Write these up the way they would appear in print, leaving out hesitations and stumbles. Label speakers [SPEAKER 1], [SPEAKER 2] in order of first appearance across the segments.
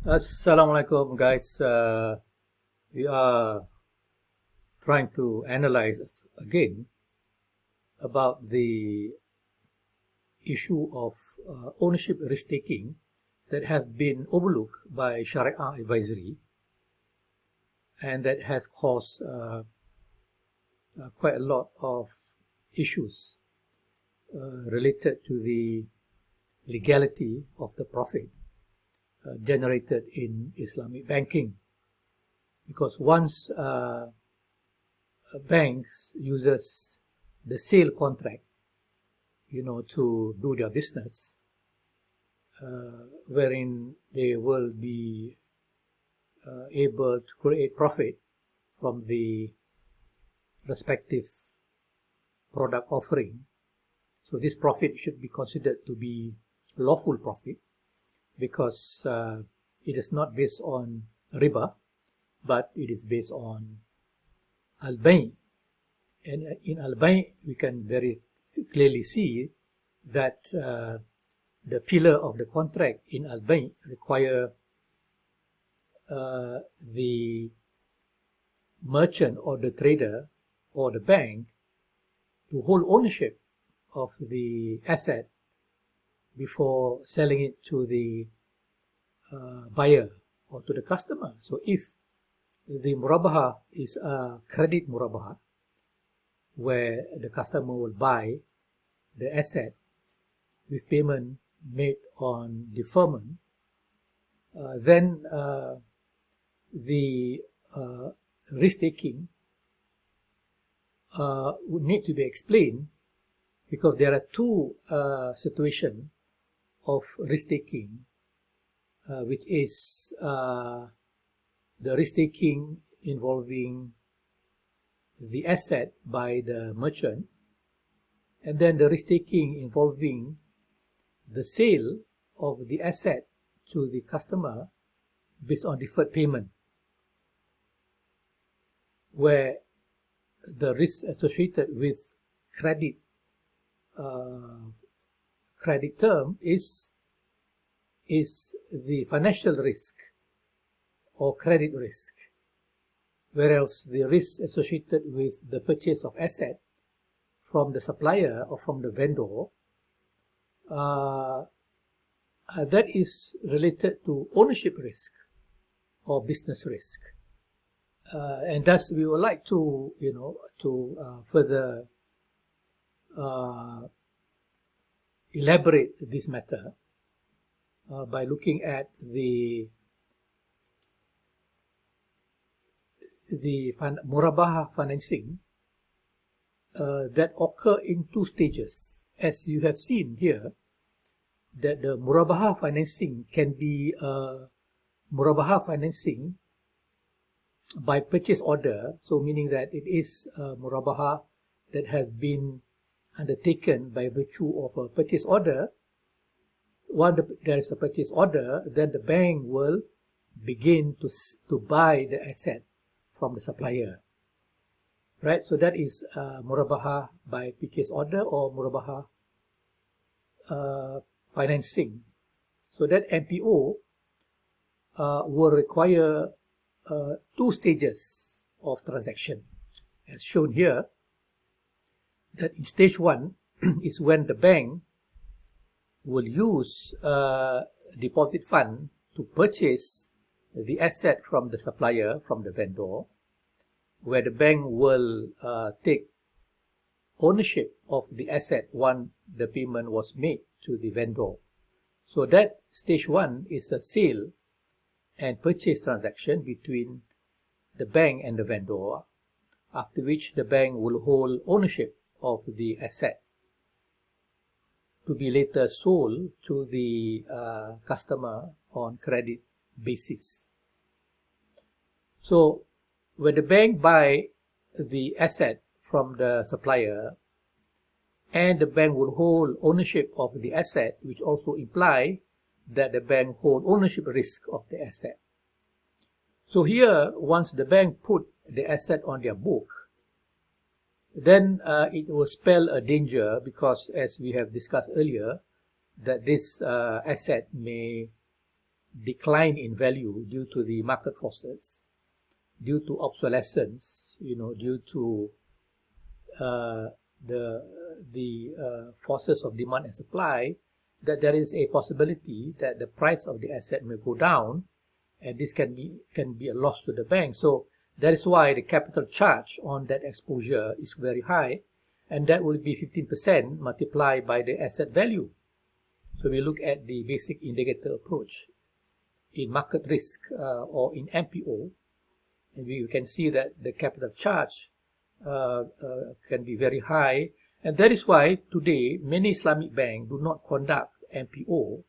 [SPEAKER 1] Assalamualaikum guys. We are trying to analyze again about the issue of ownership risk taking that have been overlooked by Sharia advisory, and that has caused quite a lot of issues related to the legality of the profit generated in Islamic banking. Because once banks uses the sale contract, to do their business, wherein they will be able to create profit from the respective product offering. So this profit should be considered to be lawful profit, because it is not based on riba, but it is based on al-bay'. And in al-bay' we can very clearly see that the pillar of the contract in al-bay' require the merchant or the trader or the bank to hold ownership of the asset before selling it to the buyer or to the customer. So if the murabaha is a credit murabaha, where the customer will buy the asset with payment made on deferment, then the risk-taking would need to be explained, because there are two situations of risk-taking, which is the risk-taking involving the asset by the merchant, and then the risk-taking involving the sale of the asset to the customer based on deferred payment, where the risk associated with credit term is the financial risk or credit risk, whereas the risk associated with the purchase of asset from the supplier or from the vendor, that is related to ownership risk or business risk. And thus we would like to, further elaborate this matter by looking at the murabaha financing that occur in two stages. As you have seen here, that the murabaha financing can be murabaha financing by purchase order, so meaning that it is a murabaha that has been undertaken by virtue of a purchase order. Once there is a purchase order, then the bank will begin to buy the asset from the supplier, right? So that is murabaha by purchase order or murabaha financing. So that MPO will require two stages of transaction, as shown here. That in stage one is when the bank will use deposit fund to purchase the asset from the supplier, from the vendor, where the bank will take ownership of the asset once the payment was made to the vendor. So that stage one is a sale and purchase transaction between the bank and the vendor, after which the bank will hold ownership of the asset to be later sold to the customer on credit basis. So when the bank buy the asset from the supplier, and the bank will hold ownership of the asset, which also imply that the bank hold ownership risk of the asset. So here, once the bank put the asset on their book, then it will spell a danger, because as we have discussed earlier, that this asset may decline in value due to the market forces, due to obsolescence, due to the forces of demand and supply, that there is a possibility that the price of the asset may go down, and this can be a loss to the bank. So that is why the capital charge on that exposure is very high, and that will be 15% multiplied by the asset value. So we look at the basic indicator approach in market risk or in MPO, and we can see that the capital charge can be very high, and that is why today many Islamic banks do not conduct MPO,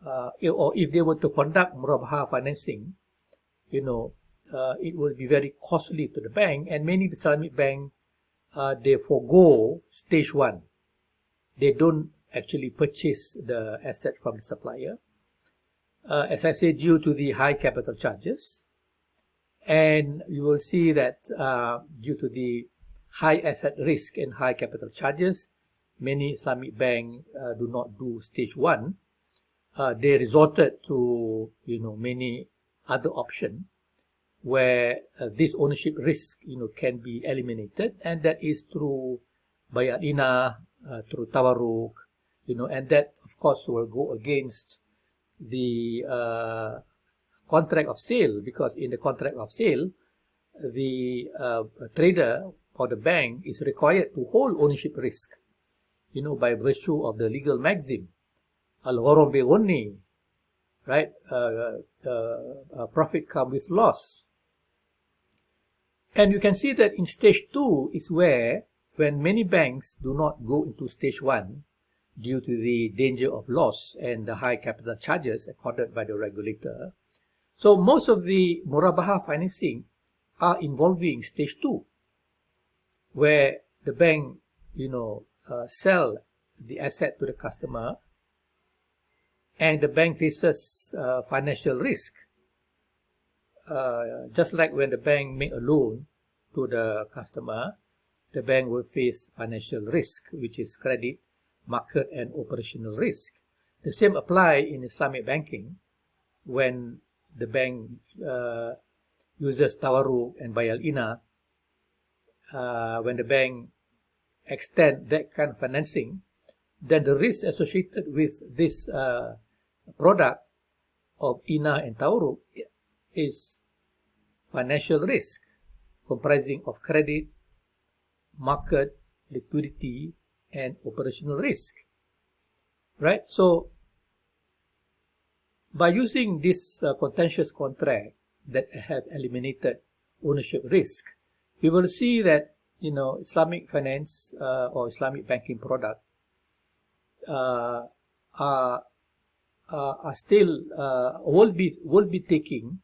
[SPEAKER 1] or if they were to conduct murabaha financing, it will be very costly to the bank, and many Islamic banks they forego stage 1. They don't actually purchase the asset from the supplier, as I said, due to the high capital charges. And you will see that due to the high asset risk and high capital charges, many Islamic banks do not do stage 1. They resorted to many other options where this ownership risk can be eliminated, and that is through bay'at-ina, through tawarruk, and that of course will go against the contract of sale, because in the contract of sale, the trader or the bank is required to hold ownership risk, by virtue of the legal maxim, al-ghorm bi-ghunni, right? Profit come with loss. And you can see that in stage 2 is where, when many banks do not go into stage 1 due to the danger of loss and the high capital charges accorded by the regulator, so most of the murabaha financing are involving stage 2, where the bank, sell the asset to the customer, and the bank faces financial risk. Just like when the bank make a loan to the customer, the bank will face financial risk, which is credit, market, and operational risk. The same apply in Islamic banking. When the bank uses tawarruk and bay'at-ina, when the bank extend that kind of financing, then the risk associated with this product of ina and tawarruk is financial risk, comprising of credit, market, liquidity, and operational risk, right? So by using this contentious contract that have eliminated ownership risk, we will see that Islamic finance or Islamic banking product are still will be taking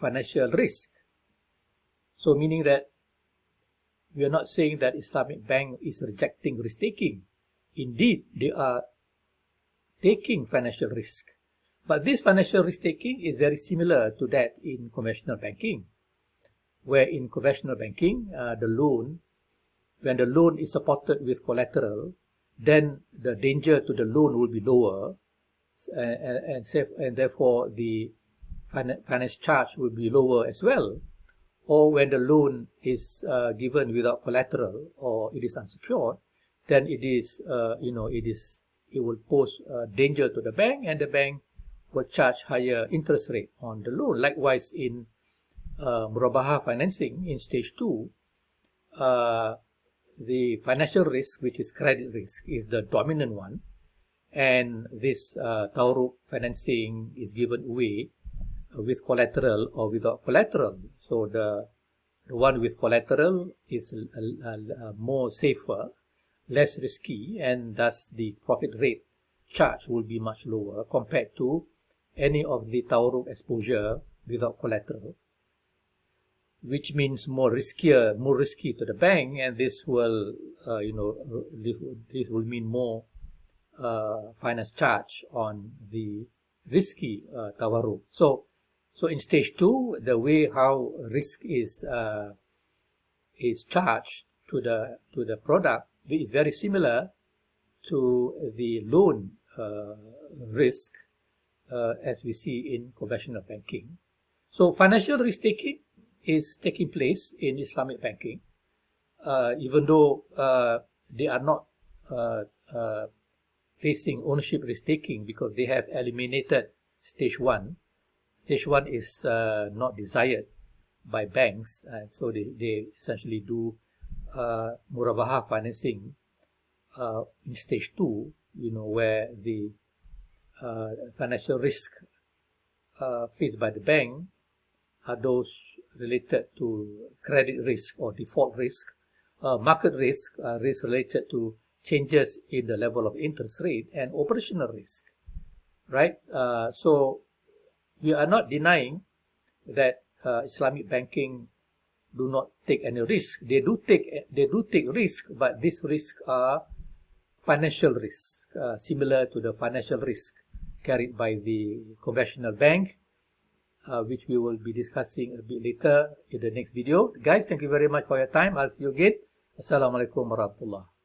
[SPEAKER 1] financial risk. So meaning that we are not saying that Islamic bank is rejecting risk taking. Indeed, they are taking financial risk, but this financial risk taking is very similar to that in conventional banking, where in conventional banking when the loan is supported with collateral, then the danger to the loan will be lower, and therefore the finance charge will be lower as well. Or when the loan is given without collateral or it is unsecured, then it will pose danger to the bank, and the bank will charge higher interest rate on the loan. Likewise, in murabaha financing in stage 2, the financial risk, which is credit risk, is the dominant one, and this tawarruk financing is given away with collateral or without collateral. So the one with collateral is more safer, less risky, and thus the profit rate charge will be much lower compared to any of the tawarruk exposure without collateral, which means more risky to the bank, and this will this will mean more finance charge on the risky tawarruk. So in stage 2, the way how risk is charged to the product is very similar to the loan risk, as we see in conventional banking. So financial risk taking is taking place in Islamic banking, even though they are not facing ownership risk taking because they have eliminated stage 1. Stage 1 is not desired by banks, and so they essentially do murabaha financing in stage 2, where the financial risk faced by the bank are those related to credit risk or default risk, market risk, risk related to changes in the level of interest rate, and operational risk, right? So we are not denying that Islamic banking do not take any risk. They do take risk, but these risks are financial risk, similar to the financial risk carried by the conventional bank, which we will be discussing a bit later in the next video. Guys, thank you very much for your time. I'll see you again. Assalamualaikum warahmatullahi.